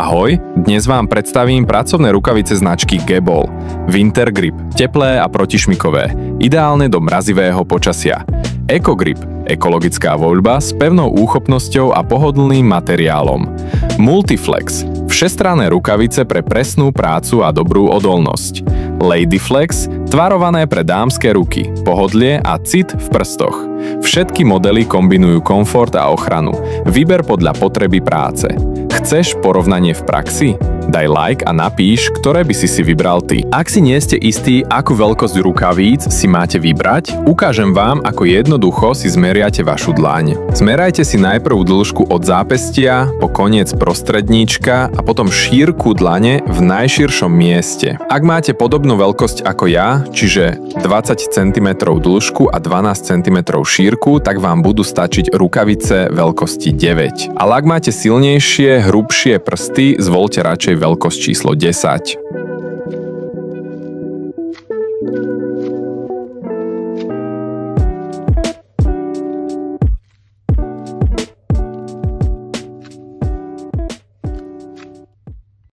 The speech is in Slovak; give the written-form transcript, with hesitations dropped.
Ahoj, dnes vám predstavím pracovné rukavice značky Gebol. Winter Grip, teplé a protišmykové, ideálne do mrazivého počasia. Eco Grip, ekologická voľba s pevnou úchopnosťou a pohodlným materiálom. Multiflex, všestranné rukavice pre presnú prácu a dobrú odolnosť. Ladyflex, tvarované pre dámske ruky, pohodlie a cit v prstoch. Všetky modely kombinujú komfort a ochranu. Vyber podľa potreby práce. Chceš porovnanie v praxi? Daj like a napíš, ktoré by si vybral ty. Ak si nie ste istí, akú veľkosť rukavíc si máte vybrať, ukážem vám, ako jednoducho si zmeriate vašu dlaň. Zmerajte si najprv dĺžku od zápestia po koniec prostredníčka a potom šírku dlane v najširšom mieste. Ak máte podobnú veľkosť ako ja, čiže 20 cm dĺžku a 12 cm šírku, tak vám budú stačiť rukavice veľkosti 9. Ale ak máte silnejšie, hrubšie prsty, zvoľte radšej veľkosť číslo 10.